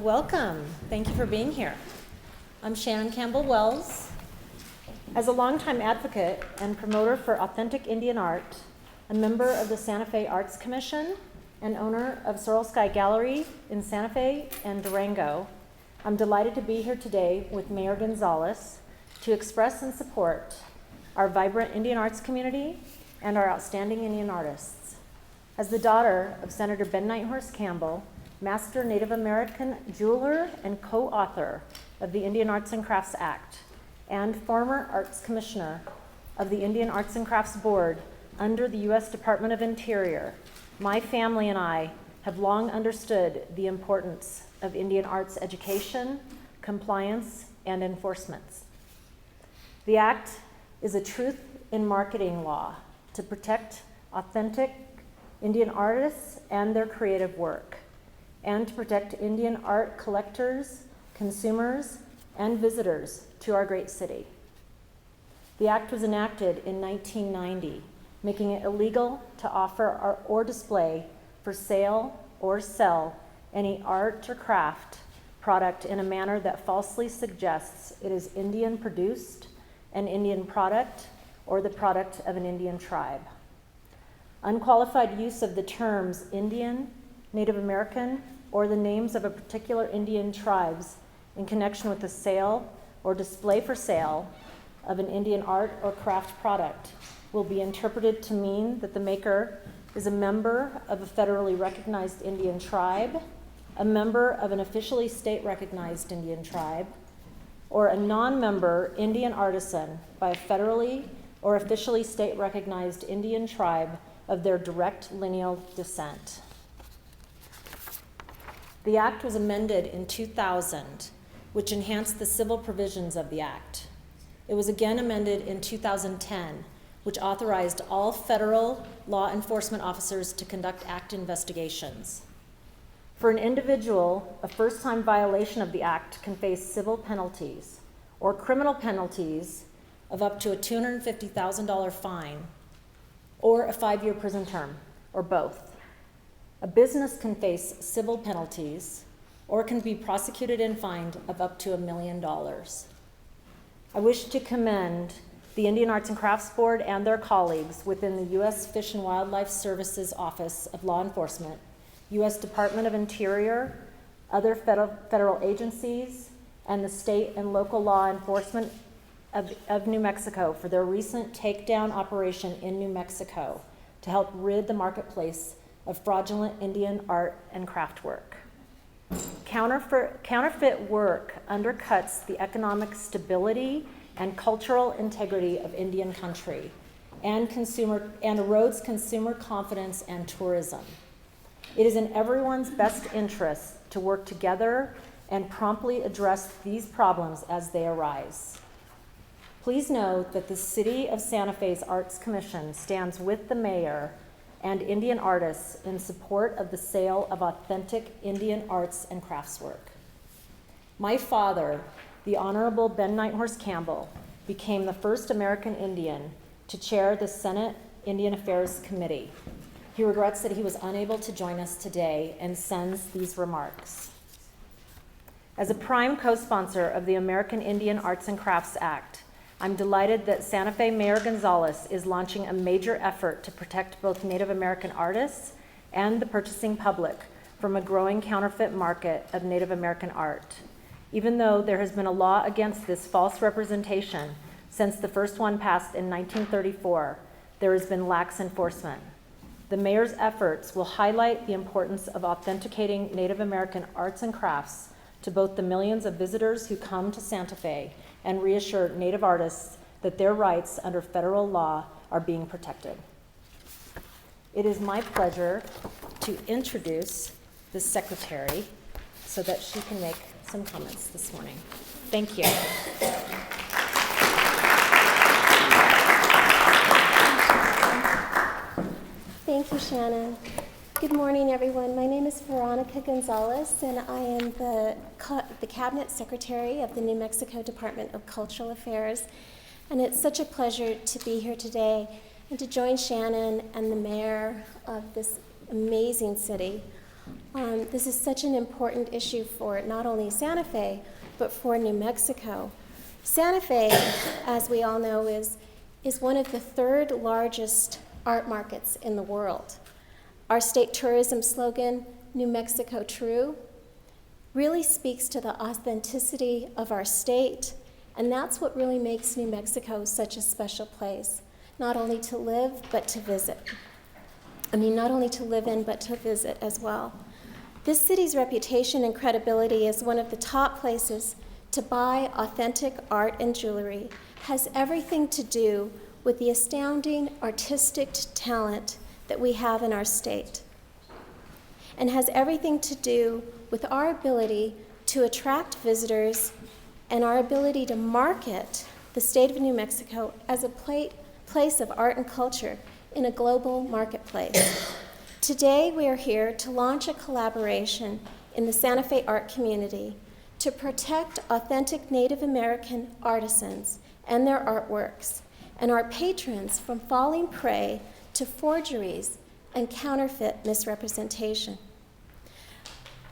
Welcome. Thank you for being here. I'm Shannon Campbell-Wells. As a longtime advocate and promoter for authentic Indian art, a member of the Santa Fe Arts Commission, and owner of Sorrel Sky Gallery in Santa Fe and Durango, I'm delighted to be here today with Mayor Gonzalez to express and support our vibrant Indian arts community and our outstanding Indian artists. As the daughter of Senator Ben Nighthorse Campbell, Master Native American jeweler and co-author of the Indian Arts and Crafts Act, and former Arts Commissioner of the Indian Arts and Crafts Board under the U.S. Department of Interior, my family and I have long understood the importance of Indian arts education, compliance, and enforcement. The Act is a truth in marketing law to protect authentic Indian artists and their creative work, and to protect Indian art collectors, consumers, and visitors to our great city. The Act was enacted in 1990, making it illegal to offer or display for sale or sell any art or craft product in a manner that falsely suggests it is Indian produced, an Indian product, or the product of an Indian tribe. Unqualified use of the terms Indian, Native American, or the names of a particular Indian tribes in connection with the sale or display for sale of an Indian art or craft product will be interpreted to mean that the maker is a member of a federally recognized Indian tribe, a member of an officially state-recognized Indian tribe, or a non-member Indian artisan by a federally or officially state-recognized Indian tribe of their direct lineal descent. The Act was amended in 2000, which enhanced the civil provisions of the Act. It was again amended in 2010, which authorized all federal law enforcement officers to conduct Act investigations. For an individual, a first-time violation of the Act can face civil penalties or criminal penalties of up to a $250,000 fine or a 5-year prison term, or both. A business can face civil penalties or can be prosecuted and fined of up to $1 million. I wish to commend the Indian Arts and Crafts Board and their colleagues within the U.S. Fish and Wildlife Services Office of Law Enforcement, U.S. Department of Interior, other federal agencies, and the state and local law enforcement of New Mexico for their recent takedown operation in New Mexico to help rid the marketplace of fraudulent Indian art and craft work. Counterfeit work undercuts the economic stability and cultural integrity of Indian country and erodes consumer confidence and tourism. It is in everyone's best interest to work together and promptly address these problems as they arise. Please note that the City of Santa Fe's Arts Commission stands with the mayor and Indian artists in support of the sale of authentic Indian arts and crafts work. My father, the Honorable Ben Nighthorse Campbell, became the first American Indian to chair the Senate Indian Affairs Committee. He regrets that he was unable to join us today and sends these remarks. As a prime co-sponsor of the American Indian Arts and Crafts Act, I'm delighted that Santa Fe Mayor Gonzalez is launching a major effort to protect both Native American artists and the purchasing public from a growing counterfeit market of Native American art. Even though there has been a law against this false representation since the first one passed in 1934, there has been lax enforcement. The mayor's efforts will highlight the importance of authenticating Native American arts and crafts to both the millions of visitors who come to Santa Fe and reassure Native artists that their rights under federal law are being protected. It is my pleasure to introduce the secretary so that she can make some comments this morning. Thank you. Thank you, Shannon. Good morning, everyone. My name is Veronica Gonzalez, and I am the Cabinet Secretary of the New Mexico Department of Cultural Affairs. And it's such a pleasure to be here today and to join Shannon and the mayor of this amazing city This is such an important issue for not only Santa Fe, but for New Mexico. Santa Fe, as we all know, is one of the third largest art markets in the world. Our state tourism slogan, New Mexico True, really speaks to the authenticity of our state, and that's what really makes New Mexico such a special place, not only to live, but to visit. Not only to live in, but to visit as well. This city's reputation and credibility as one of the top places to buy authentic art and jewelry has everything to do with the astounding artistic talent that we have in our state, and has everything to do with our ability to attract visitors and our ability to market the state of New Mexico as a place of art and culture in a global marketplace. Today, we are here to launch a collaboration in the Santa Fe art community to protect authentic Native American artisans and their artworks, and our patrons from falling prey to forgeries and counterfeit misrepresentation.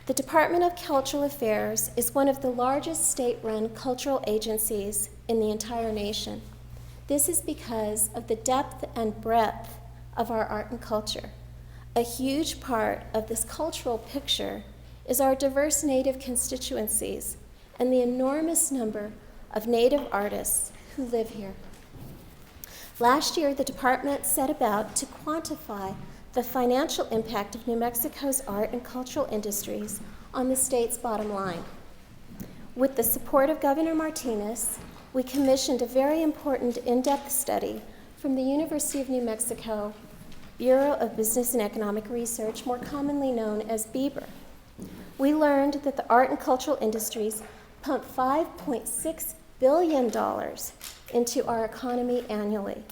The Department of Cultural Affairs is one of the largest state-run cultural agencies in the entire nation. This is because of the depth and breadth of our art and culture. A huge part of this cultural picture is our diverse Native constituencies and the enormous number of Native artists who live here. Last year, the department set about to quantify the financial impact of New Mexico's art and cultural industries on the state's bottom line. With the support of Governor Martinez, we commissioned a very important in-depth study from the University of New Mexico Bureau of Business and Economic Research, more commonly known as BEBR. We learned that the art and cultural industries pump $5.6 billion into our economy annually,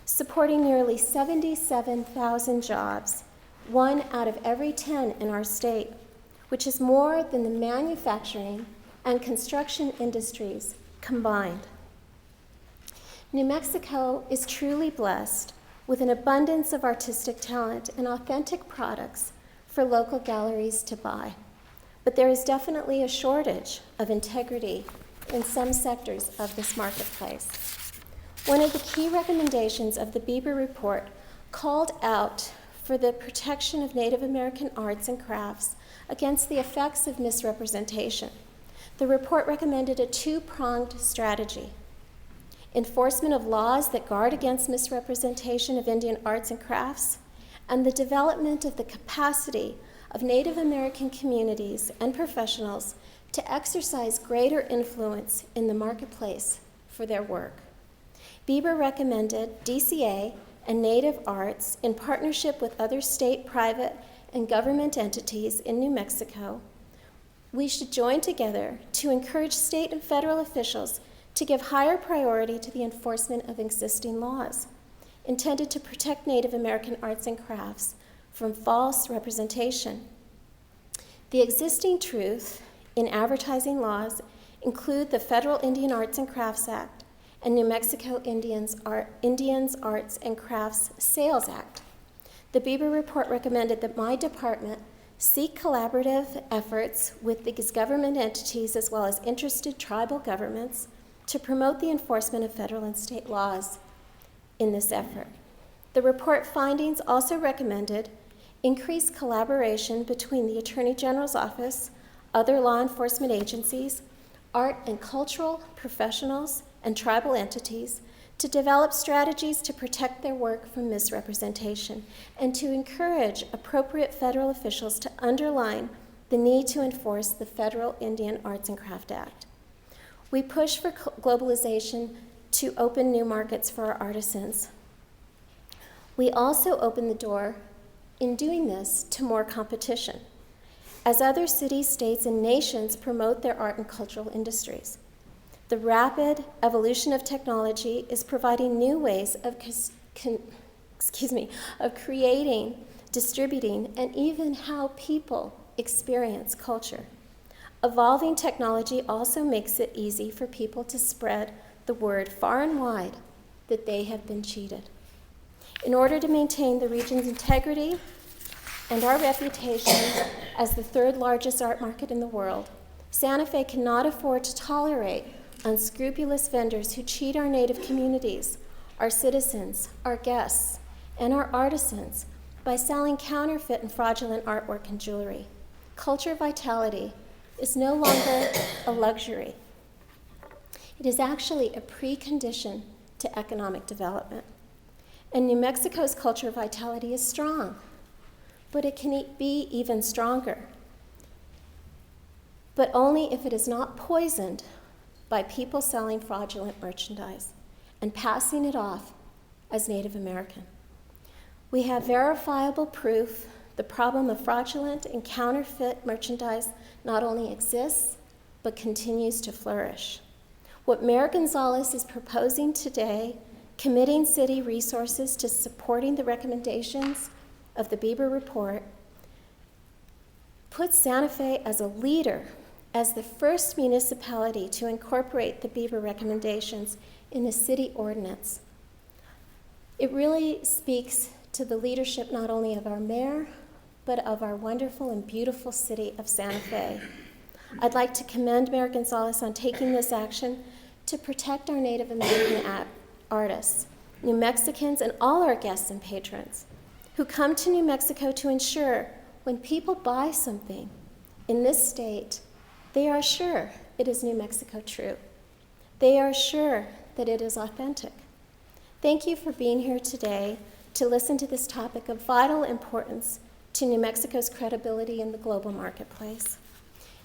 supporting nearly 77,000 jobs, 1 out of every 10 in our state, which is more than the manufacturing and construction industries combined. New Mexico is truly blessed with an abundance of artistic talent and authentic products for local galleries to buy. But there is definitely a shortage of integrity in some sectors of this marketplace. One of the key recommendations of the BEBR report called out for the protection of Native American arts and crafts against the effects of misrepresentation. The report recommended a two-pronged strategy: enforcement of laws that guard against misrepresentation of Indian arts and crafts, and the development of the capacity of Native American communities and professionals to exercise greater influence in the marketplace for their work. BEBR recommended DCA and Native Arts, in partnership with other state, private, and government entities in New Mexico, we should join together to encourage state and federal officials to give higher priority to the enforcement of existing laws intended to protect Native American arts and crafts from false representation. The existing truth in advertising laws include the Federal Indian Arts and Crafts Act and New Mexico Indians Arts and Crafts Sales Act. The BEBR report recommended that my department seek collaborative efforts with these government entities as well as interested tribal governments to promote the enforcement of federal and state laws in this effort. The report findings also recommended increased collaboration between the Attorney General's office, other law enforcement agencies, art and cultural professionals, and tribal entities to develop strategies to protect their work from misrepresentation and to encourage appropriate federal officials to underline the need to enforce the Federal Indian Arts and Craft Act. We push for globalization to open new markets for our artisans. We also open the door, in doing this, to more competition, as other cities, states, and nations promote their art and cultural industries. The rapid evolution of technology is providing new ways of creating, distributing, and even how people experience culture. Evolving technology also makes it easy for people to spread the word far and wide that they have been cheated. In order to maintain the region's integrity and our reputation as the third largest art market in the world, Santa Fe cannot afford to tolerate unscrupulous vendors who cheat our native communities, our citizens, our guests, and our artisans by selling counterfeit and fraudulent artwork and jewelry. Culture vitality is no longer a luxury. It is actually a precondition to economic development. And New Mexico's culture vitality is strong, but it can be even stronger, but only if it is not poisoned by people selling fraudulent merchandise and passing it off as Native American. We have verifiable proof the problem of fraudulent and counterfeit merchandise not only exists, but continues to flourish. What Mayor Gonzalez is proposing today, committing city resources to supporting the recommendations of the Bieber Report, puts Santa Fe as a leader, as the first municipality to incorporate the Bieber recommendations in a city ordinance. It really speaks to the leadership not only of our mayor, but of our wonderful and beautiful city of Santa Fe. I'd like to commend Mayor Gonzalez on taking this action to protect our Native American artists, New Mexicans, and all our guests and patrons who come to New Mexico to ensure when people buy something in this state, they are sure it is New Mexico true. They are sure that it is authentic. Thank you for being here today to listen to this topic of vital importance to New Mexico's credibility in the global marketplace.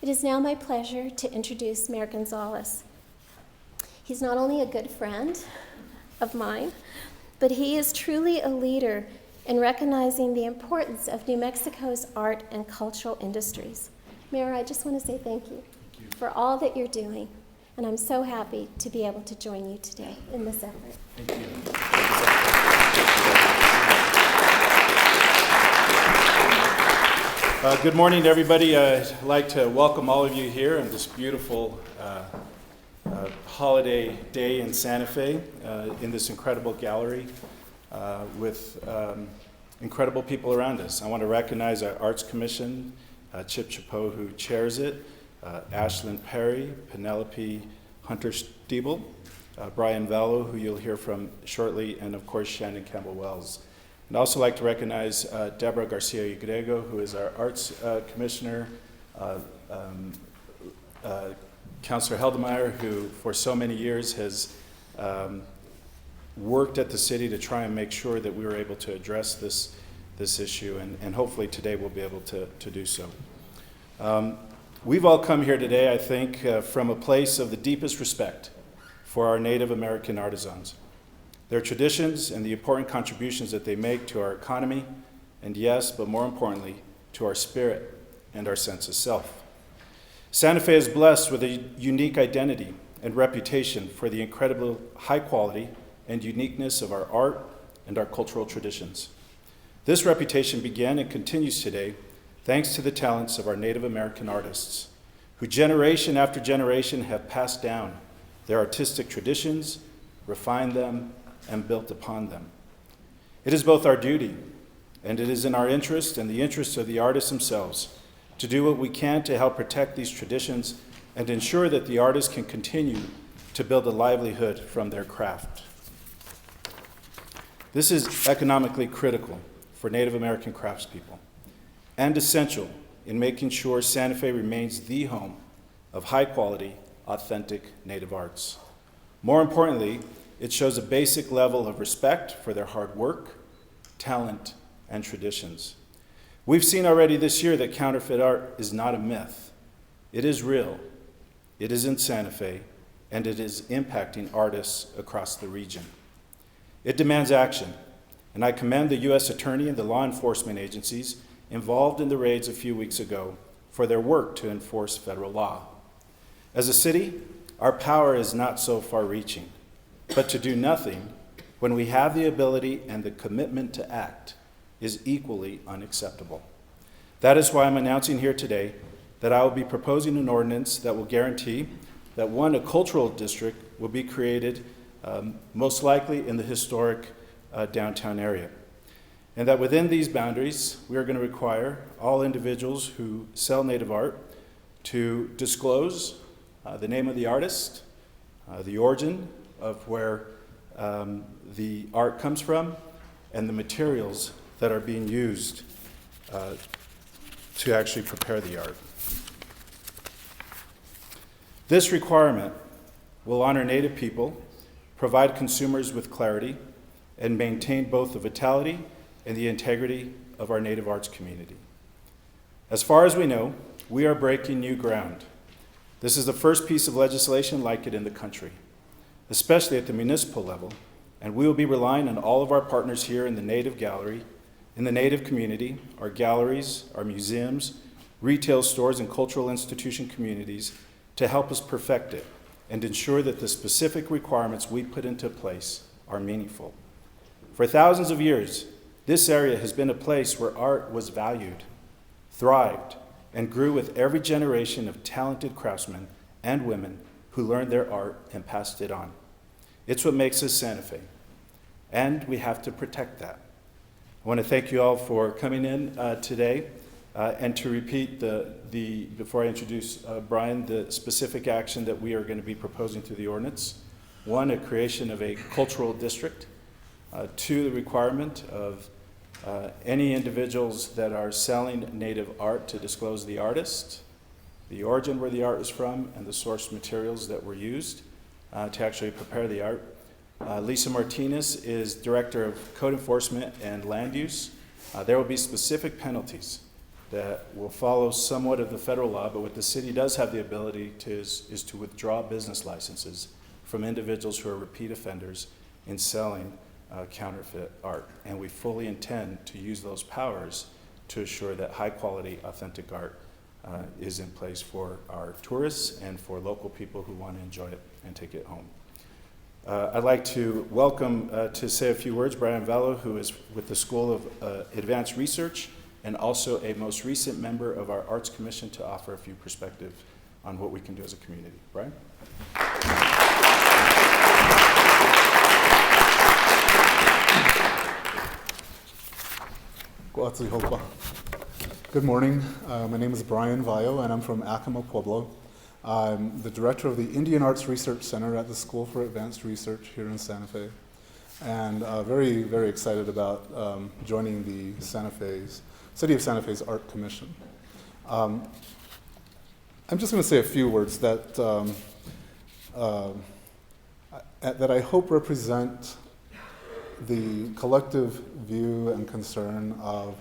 It is now my pleasure to introduce Mayor Gonzalez. He's not only a good friend of mine, but he is truly a leader in recognizing the importance of New Mexico's art and cultural industries. Mayor, I just want to say thank you for all that you're doing, and I'm so happy to be able to join you today in this effort. Thank you. Good morning, everybody. I'd like to welcome all of you here on this beautiful holiday day in Santa Fe, in this incredible gallery with incredible people around us. I want to recognize our Arts Commission, Chip Chapeau, who chairs it, Ashlyn Perry, Penelope Hunter-Stiebel, Brian Vella, who you'll hear from shortly, and of course Shannon Campbell-Wells. I'd also like to recognize Deborah Garcia-Grego, who is our Arts Commissioner, Councilor Heldemeyer, who for so many years has worked at the city to try and make sure that we were able to address this issue, and hopefully today we'll be able to do so. We've all come here today, I think, from a place of the deepest respect for our Native American artisans, their traditions, and the important contributions that they make to our economy, and yes, but more importantly, to our spirit and our sense of self. Santa Fe is blessed with a unique identity and reputation for the incredible high quality and uniqueness of our art and our cultural traditions. This reputation began and continues today thanks to the talents of our Native American artists, who generation after generation have passed down their artistic traditions, refined them, and built upon them. It is both our duty, and it is in our interest and the interest of the artists themselves to do what we can to help protect these traditions and ensure that the artists can continue to build a livelihood from their craft. This is economically critical for Native American craftspeople and essential in making sure Santa Fe remains the home of high-quality, authentic Native arts. More importantly, it shows a basic level of respect for their hard work, talent, and traditions. We've seen already this year that counterfeit art is not a myth. It is real, it is in Santa Fe, and it is impacting artists across the region. It demands action, and I commend the U.S. Attorney and the law enforcement agencies involved in the raids a few weeks ago for their work to enforce federal law. As a city, our power is not so far-reaching, but to do nothing when we have the ability and the commitment to act is equally unacceptable. That is why I'm announcing here today that I will be proposing an ordinance that will guarantee that a cultural district will be created, most likely in the historic downtown area. and that within these boundaries, we are going to require all individuals who sell Native art to disclose the name of the artist, the origin of where the art comes from, and the materials that are being used to actually prepare the art. This requirement will honor Native people, provide consumers with clarity, and maintain both the vitality and the integrity of our Native arts community. As far as we know, we are breaking new ground. This is the first piece of legislation like it in the country, especially at the municipal level, and we will be relying on all of our partners here in the Native Gallery, in the Native community, our galleries, our museums, retail stores, and cultural institution communities to help us perfect it and ensure that the specific requirements we put into place are meaningful. For thousands of years, this area has been a place where art was valued, thrived, and grew with every generation of talented craftsmen and women who learned their art and passed it on. It's what makes us Santa Fe, and we have to protect that. I want to thank you all for coming in today, and to repeat before I introduce Brian, the specific action that we are going to be proposing through the ordinance. One, a creation of a cultural district. Two, the requirement of any individuals that are selling Native art to disclose the artist, the origin where the art is from, and the source materials that were used to actually prepare the art. Lisa Martinez is Director of Code Enforcement and Land Use. There will be specific penalties that will follow somewhat of the federal law, but what the city does have the ability to is to withdraw business licenses from individuals who are repeat offenders in selling counterfeit art. And we fully intend to use those powers to assure that high quality, authentic art is in place for our tourists and for local people who want to enjoy it and take it home. I'd like to welcome to say a few words Brian Vella, who is with the School of Advanced Research and also a most recent member of our Arts Commission, to offer a few perspectives on what we can do as a community. Brian? Good morning. My name is Brian Vayo, and I'm from Acoma Pueblo. I'm the director of the Indian Arts Research Center at the School for Advanced Research here in Santa Fe, and very, very excited about joining the City of Santa Fe's Art Commission. I'm just going to say a few words that that I hope represent the collective view and concern of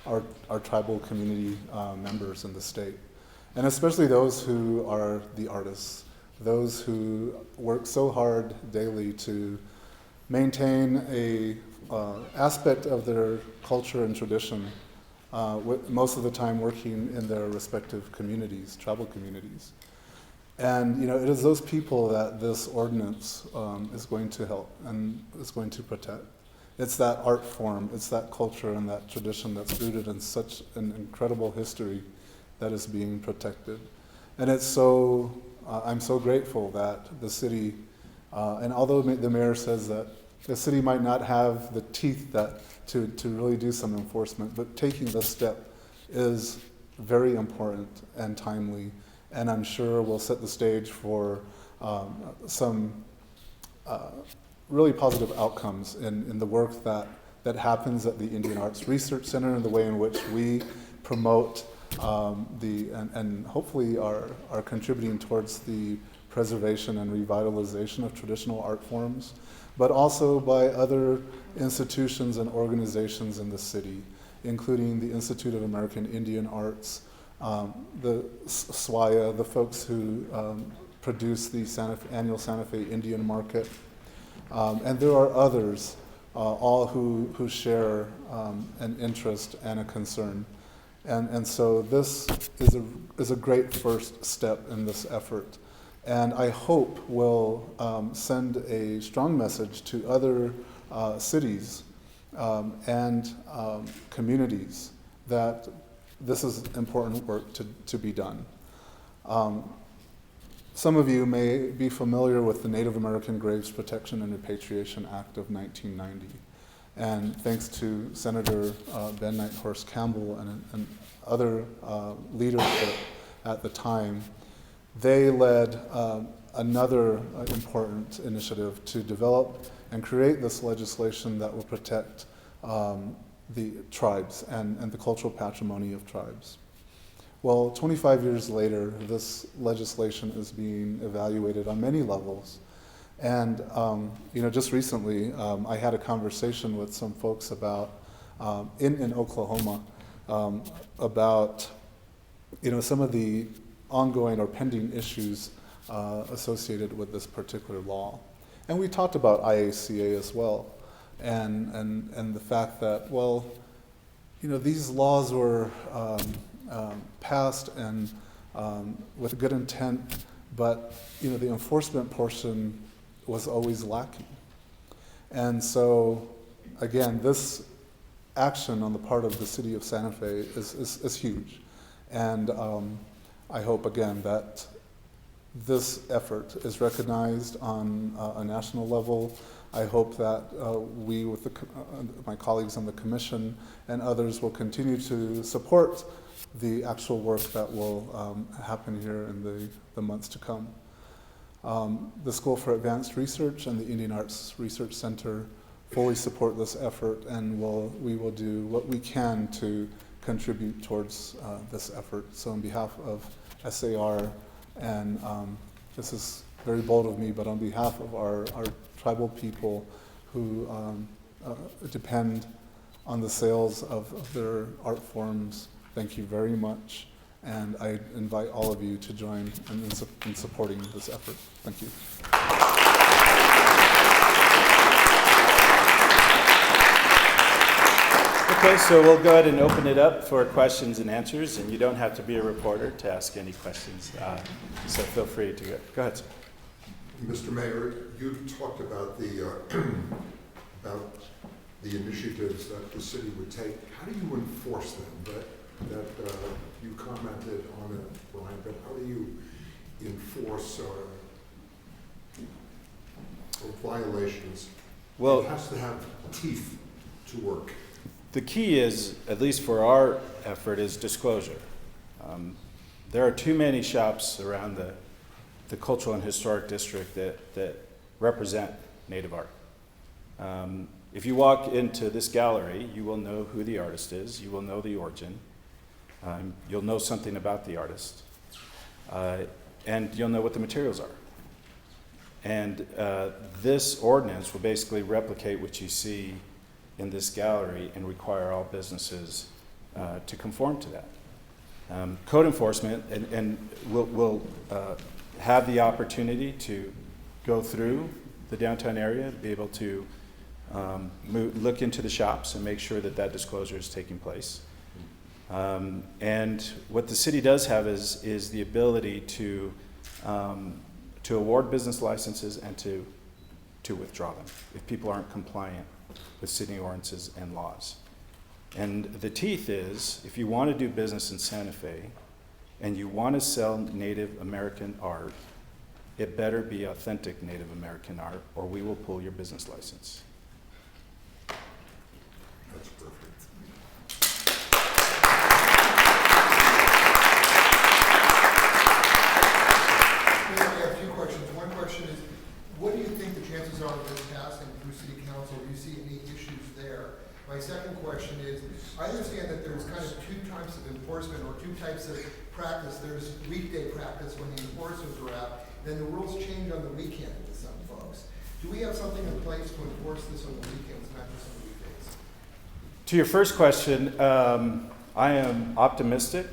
our tribal community members in the state, and especially those who are the artists, those who work so hard daily to maintain a aspect of their culture and tradition, most of the time working in their respective communities, tribal communities. And it is those people that this ordinance is going to help and is going to protect. It's that art form, it's that culture and that tradition that's rooted in such an incredible history that is being protected. And it's so, I'm so grateful that the city, and although the mayor says that the city might not have the teeth to really do some enforcement, but taking this step is very important and timely, and I'm sure will set the stage for some really positive outcomes in the work that happens at the Indian Arts Research Center, and the way in which we promote and hopefully are contributing towards the preservation and revitalization of traditional art forms, but also by other institutions and organizations in the city, including the Institute of American Indian Arts, the SWAIA, the folks who produce the annual Santa Fe Indian Market, and there are others, all who share an interest and a concern. And so this is a great first step in this effort, and I hope will send a strong message to other cities and communities that this is important work to be done. Some of you may be familiar with the Native American Graves Protection and Repatriation Act of 1990. And thanks to Senator Ben Nighthorse Campbell and other leadership at the time, they led another important initiative to develop and create this legislation that will protect the tribes and the cultural patrimony of tribes. Well, 25 years later, this legislation is being evaluated on many levels. And just recently, I had a conversation with some folks about in Oklahoma about some of the ongoing or pending issues associated with this particular law. And we talked about IACA as well, and the fact that, well, these laws were passed and with good intent, but the enforcement portion was always lacking. And so, again, this action on the part of the city of Santa Fe is huge. And I hope, again, that this effort is recognized on a national level. I hope that we, with my colleagues on the commission and others, will continue to support the actual work that will happen here in the months to come. The School for Advanced Research and the Indian Arts Research Center fully support this effort, and we will do what we can to contribute towards this effort. So on behalf of SAR, and this is very bold of me, but on behalf of our tribal people who depend on the sales of their art forms, thank you very much. And I invite all of you to join in supporting this effort. Thank you. Okay, so we'll go ahead and open it up for questions and answers, and you don't have to be a reporter to ask any questions, so feel free to go. Go ahead, sir. Mr. Mayor, you talked about about the initiatives that the city would take. How do you enforce them? That you commented on it, Brian, but how do you enforce violations? Well, it has to have teeth to work. The key is, at least for our effort, is disclosure. There are too many shops around the cultural and historic district that represent Native art. If you walk into this gallery, you will know who the artist is, you will know the origin, you'll know something about the artist, and you'll know what the materials are. And this ordinance will basically replicate what you see in this gallery and require all businesses to conform to that. Code enforcement and will have the opportunity to go through the downtown area, to be able to look into the shops and make sure that disclosure is taking place. And what the city does have is the ability to award business licenses and to withdraw them if people aren't compliant with city ordinances and laws. And the teeth is, if you want to do business in Santa Fe and you want to sell Native American art, it better be authentic Native American art, or we will pull your business license. That's perfect. I have a few questions. One question is, what do you think the chances are of this passing through City Council? Do you see any issues there? My second question is, I understand that there's kind of two types of enforcement or two types of practice. There's weekday practice when the enforcers are out, then the rules change on the weekend with some folks. Do we have something in place to enforce this on the weekends, not just on the weekdays? To your first question, I am optimistic,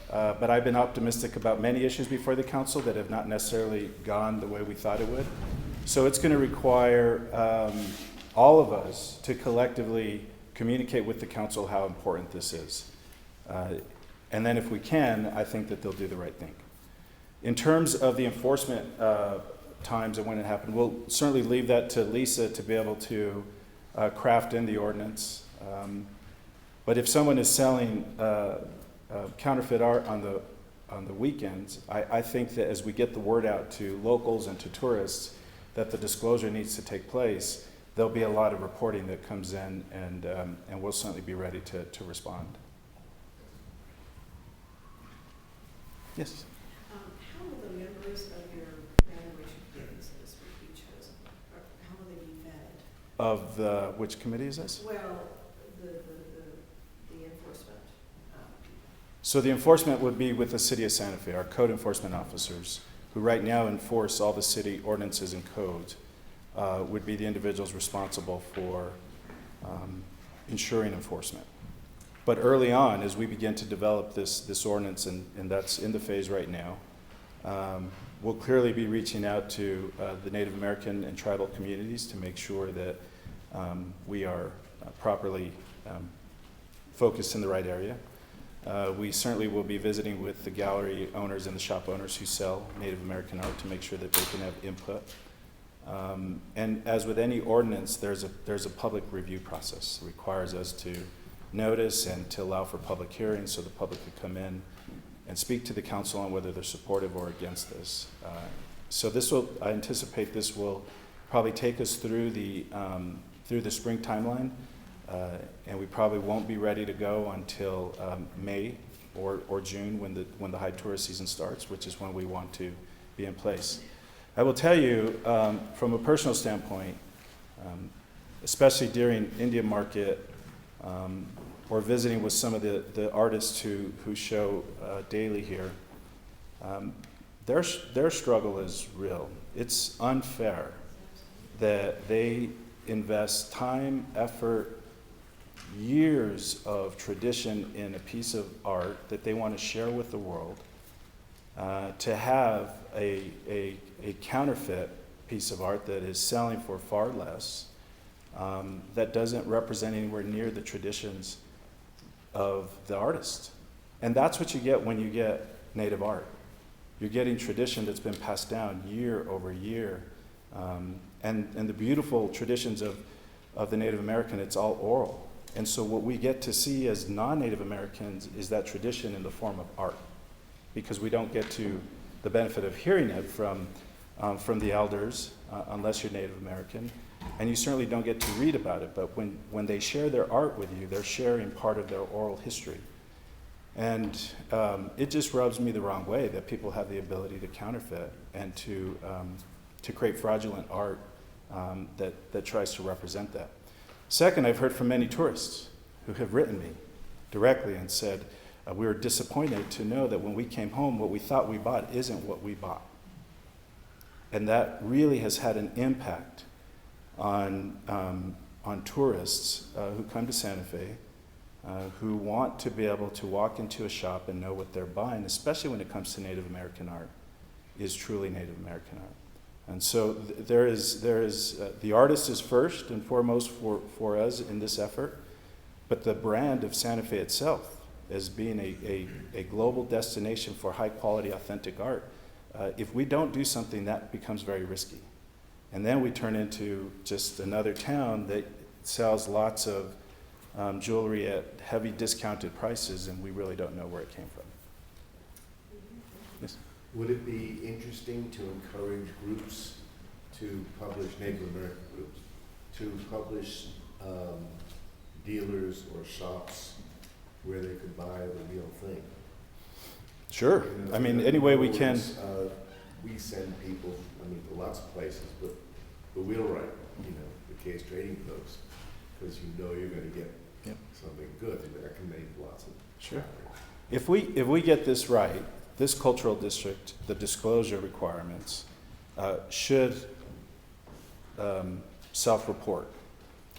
but I've been optimistic about many issues before the council that have not necessarily gone the way we thought it would. So it's going to require all of us to collectively communicate with the council how important this is. And then if we can, I think that they'll do the right thing. In terms of the enforcement times and when it happened, we'll certainly leave that to Lisa to be able to craft in the ordinance. But if someone is selling counterfeit art on the weekends, I think that as we get the word out to locals and to tourists that the disclosure needs to take place, there'll be a lot of reporting that comes in, and we'll certainly be ready to respond. Yes? How will the members of your graduation committee, so to speak, be chosen? Or how will they be vetted? Of the, which committee is this? Well, the enforcement people. So the enforcement would be with the City of Santa Fe, our code enforcement officers, who right now enforce all the city ordinances and codes, would be the individuals responsible for ensuring enforcement. But early on, as we begin to develop this ordinance, and that's in the phase right now, we'll clearly be reaching out to the Native American and tribal communities to make sure that we are properly focused in the right area. We certainly will be visiting with the gallery owners and the shop owners who sell Native American art to make sure that they can have input. And as with any ordinance, there's a public review process. It requires us to notice and to allow for public hearings so the public could come in and speak to the council on whether they're supportive or against this. So I anticipate this will probably take us through the spring timeline, and we probably won't be ready to go until May or June when the high tourist season starts, which is when we want to be in place. I will tell you, from a personal standpoint, especially during Indian Market, or visiting with some of the artists who show daily here, their struggle is real. It's unfair that they invest time, effort, years of tradition in a piece of art that they want to share with the world, to have a counterfeit piece of art that is selling for far less, that doesn't represent anywhere near the traditions of the artist. And that's what you get when you get native art. You're getting tradition that's been passed down year over year. And the beautiful traditions of the Native American, it's all oral. And so what we get to see as non-Native Americans is that tradition in the form of art, because we don't get to the benefit of hearing it from the elders, unless you're Native American. And you certainly don't get to read about it, but when they share their art with you, they're sharing part of their oral history. And it just rubs me the wrong way that people have the ability to counterfeit and to create fraudulent art that tries to represent that. Second, I've heard from many tourists who have written me directly and said, we were disappointed to know that when we came home, what we thought we bought isn't what we bought. And that really has had an impact on tourists who come to Santa Fe, who want to be able to walk into a shop and know what they're buying, especially when it comes to Native American art, is truly Native American art. And so there is the artist is first and foremost for us in this effort, but the brand of Santa Fe itself as being a global destination for high quality, authentic art, if we don't do something, that becomes very risky. And then we turn into just another town that sells lots of jewelry at heavy discounted prices, and we really don't know where it came from. Yes? Would it be interesting to encourage groups to publish, Native American groups, to publish dealers or shops where they could buy the real thing? Sure. You know, I mean, any way we can. We send people, I mean, to lots of places, but the wheelwright, the case trading post, because you know you're going to get something good, and that can make lots of. Sure. If we get this right, this cultural district, the disclosure requirements, should self-report,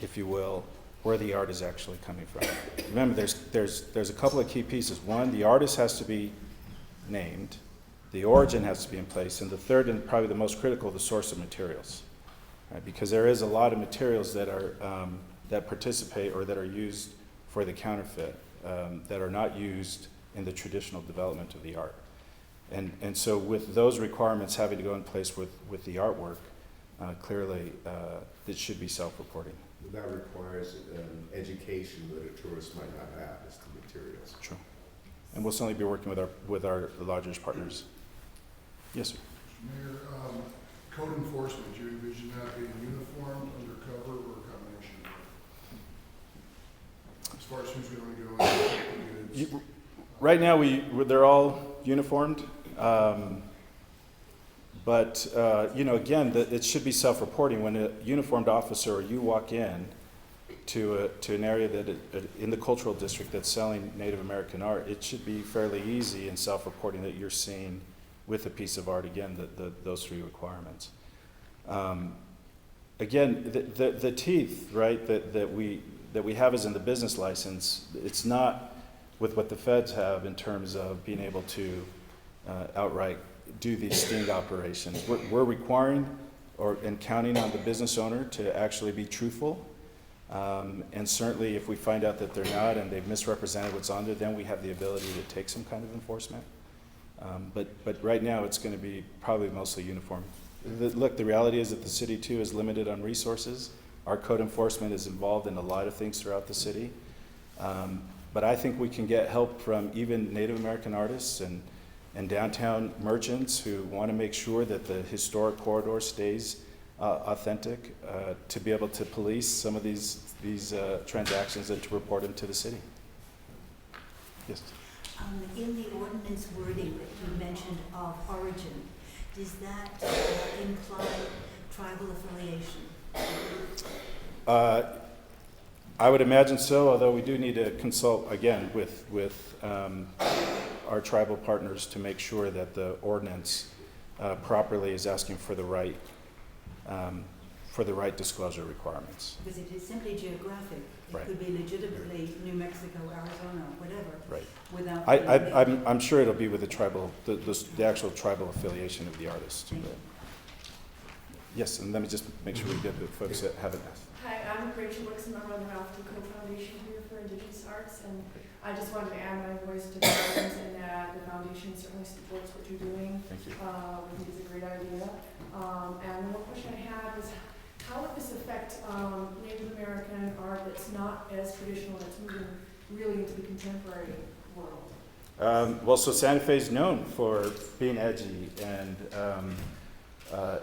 if you will, where the art is actually coming from. Remember, there's a couple of key pieces. One, the artist has to be named, the origin has to be in place, and the third, and probably the most critical, the source of materials. Right? Because there is a lot of materials that are that participate or that are used for the counterfeit that are not used in the traditional development of the art. And so with those requirements having to go in place with the artwork, clearly it should be self-reporting. That requires education that a tourist might not have as to materials. True. And we'll certainly be working with our largest partners. Yes, sir. Mayor, Code enforcement, do you envision that being uniformed, undercover, or a combination? As far as who's going to go in, You- Right now, they're all uniformed, but again, it should be self-reporting. When a uniformed officer or you walk in to an area in the cultural district that's selling Native American art, it should be fairly easy and self-reporting that you're seeing with a piece of art. Again, those three requirements. Again, the teeth, right, that we have is in the business license. It's not with what the feds have in terms of being able to outright do these sting operations. We're requiring and counting on the business owner to actually be truthful. And certainly if we find out that they're not and they've misrepresented what's on there, then we have the ability to take some kind of enforcement. But right now it's going to be probably mostly uniform. Look, the reality is that the city too is limited on resources. Our code enforcement is involved in a lot of things throughout the city. But I think we can get help from even Native American artists and downtown merchants who want to make sure that the historic corridor stays authentic, to be able to police some of these transactions and to report them to the city. Yes. In the ordinance wording that you mentioned of origin, does that imply tribal affiliation? I would imagine so, although we do need to consult again with our tribal partners to make sure that the ordinance properly is asking for the right disclosure requirements. Because it is simply geographic. It Right. could be legitimately New Mexico, Arizona, whatever. Right. Without. I'm sure it'll be with the tribal, the actual tribal affiliation of the artist. Yes, and let me just make sure we get the folks that haven't asked. Hi, I'm Rachel Wixom. I run the Ralph Duco Foundation here for Indigenous Arts, and I just wanted to add my voice to the gardens and that the foundation certainly supports what you're doing. Thank you. We think it's a great idea. And one question I had was, how would this affect Native American art that's not as traditional, that's moving really into the contemporary world? Well, so Santa Fe is known for being edgy, and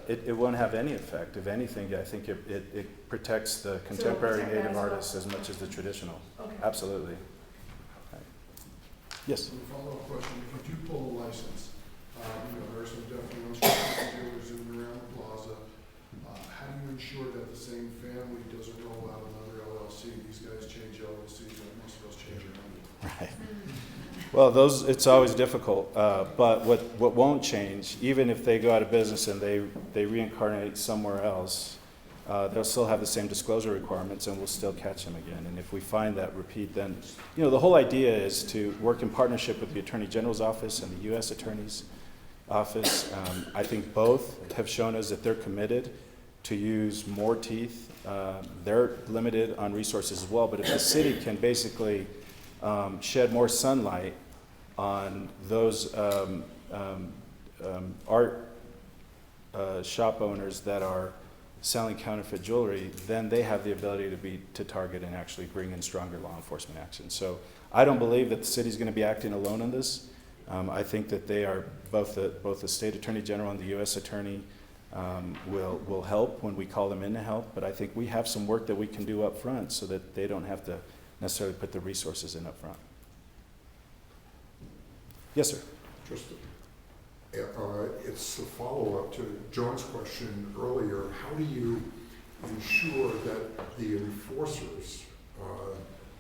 it won't have any effect. If anything, I think it protects the contemporary protect that Native as well. artists as much as the traditional. Okay. Absolutely. Right. Yes. So a follow-up question, if you do pull a license, there are some definitely unscrupulous dealers in and around the plaza. How do you ensure that the same family doesn't roll out another LLC? These guys change LLCs, and most of us change our money. Right. Well, it's always difficult, but what won't change, even if they go out of business and they reincarnate somewhere else, they'll still have the same disclosure requirements and we'll still catch them again. And if we find that repeat, then, the whole idea is to work in partnership with the Attorney General's office and the U.S. Attorney's office. I think both have shown us that they're committed to use more teeth. They're limited on resources as well, but if the city can basically shed more sunlight on those art shop owners that are selling counterfeit jewelry, then they have the ability to target and actually bring in stronger law enforcement action. So I don't believe that the city's going to be acting alone on this. I think that they are both the state attorney general and the U.S. attorney will help when we call them in to help. But I think we have some work that we can do up front so that they don't have to necessarily put the resources in up front. Yes, sir. Just, it's a follow-up to John's question earlier. How do you ensure that the enforcers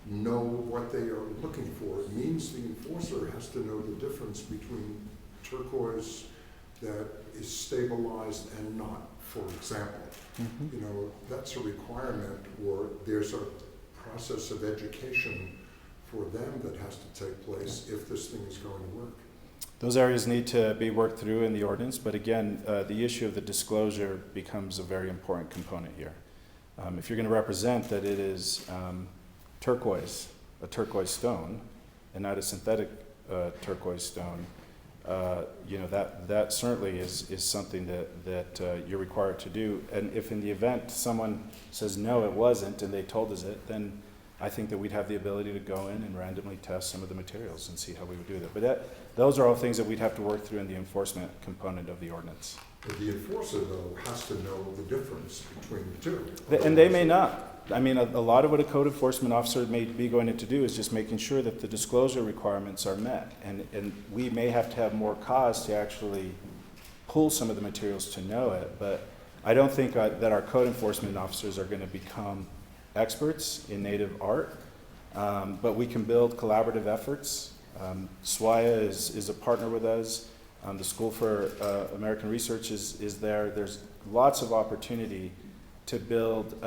know what they are looking for? It means the enforcer has to know the difference between turquoise that is stabilized and not, for example. Mm-hmm. That's a requirement, or there's a process of education for them that has to take place if this thing is going to work. Those areas need to be worked through in the ordinance, but again, the issue of the disclosure becomes a very important component here. If you're going to represent that it is turquoise, a turquoise stone, and not a synthetic turquoise stone, that certainly is something that you're required to do. And if in the event someone says no, it wasn't, and they told us it, then I think that we'd have the ability to go in and randomly test some of the materials and see how we would do that. But those are all things that we'd have to work through in the enforcement component of the ordinance. But the enforcer, though, has to know the difference between the two. And they may not. I mean, a lot of what a code enforcement officer may be going in to do is just making sure that the disclosure requirements are met. And we may have to have more cause to actually pull some of the materials to know it. But I don't think that our code enforcement officers are going to become experts in Native art. But we can build collaborative efforts. SWIA is a partner with us. The School for American Research is there. There's lots of opportunity to build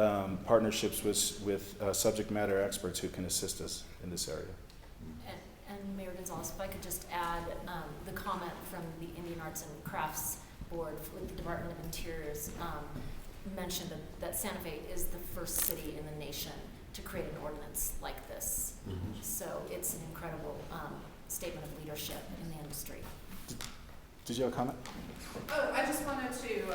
partnerships with subject matter experts who can assist us in this area. And Mayor Gonzalez, if I could just add the comment from the Indian Arts and Crafts Board with the Department of Interior's mentioned that Santa Fe is the first city in the nation to create an ordinance like this. Mhm. So it's an incredible statement of leadership in the industry. Did you have a comment? Oh, I just wanted to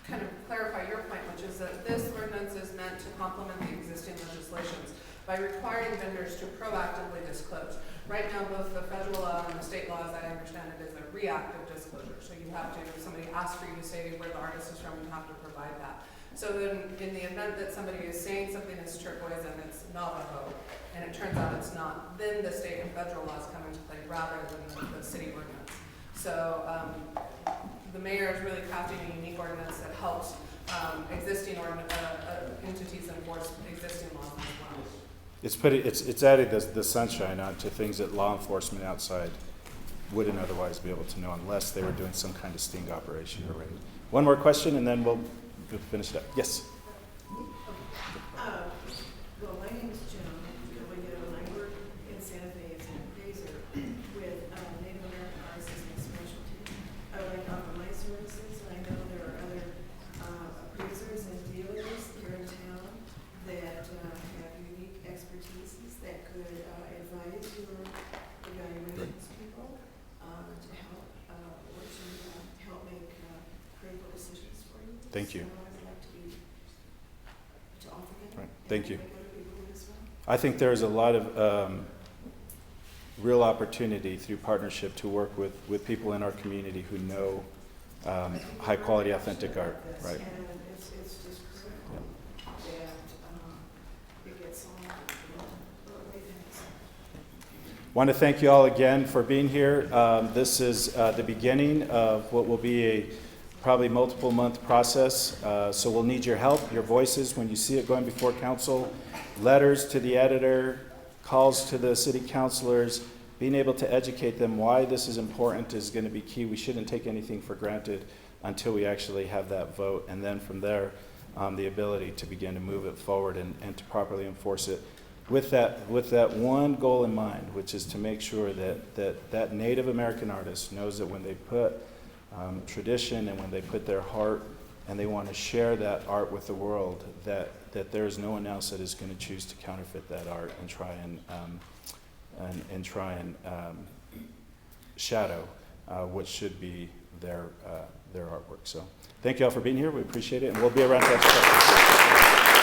kind of clarify your point, which is that this ordinance is meant to complement the existing legislations by requiring vendors to proactively disclose. Right now, both the federal law and the state law, as I understand it, is a reactive disclosure. So you have to, if somebody asks for you to say where the artist is from, you have to provide that. So then in the event that somebody is saying something is turquoise and it's Navajo, and it turns out it's not, then the state and federal laws come into play rather than the city ordinance. So the mayor is really crafting a unique ordinance that helps existing entities enforce existing laws as well. It's added the sunshine onto things that law enforcement outside wouldn't otherwise be able to know unless they were doing some kind of sting operation or raid. One more question and then we'll finish it up. Yes? Well, my name is Joan Gilligan, and I work in Santa Fe as an appraiser with Native American arts as my specialty. I would like to offer my services, and I know there are other appraisers and dealers here in town that have unique expertises that could advise your evaluations people to help or to help make critical decisions for you. Thank you. So I would like to offer them. Right. Thank you. And other people as well. I think there's a lot of real opportunity through partnership to work with people in our community who know high quality, authentic art, right? And it's just critical that it gets on. Want to thank you all again for being here. This is the beginning of what will be a probably multiple month process. So we'll need your help, your voices when you see it going before council, letters to the editor, calls to the city councilors, being able to educate them why this is important is going to be key. We shouldn't take anything for granted until we actually have that vote. And then from there, the ability to begin to move it forward and to properly enforce it. With that one goal in mind, which is to make sure that Native American artist knows that when they put tradition and when they put their heart and they want to share that art with the world, that there is no one else that is going to choose to counterfeit that art and try and shadow what should be their artwork. So thank you all for being here. We appreciate it, and we'll be around to answer questions.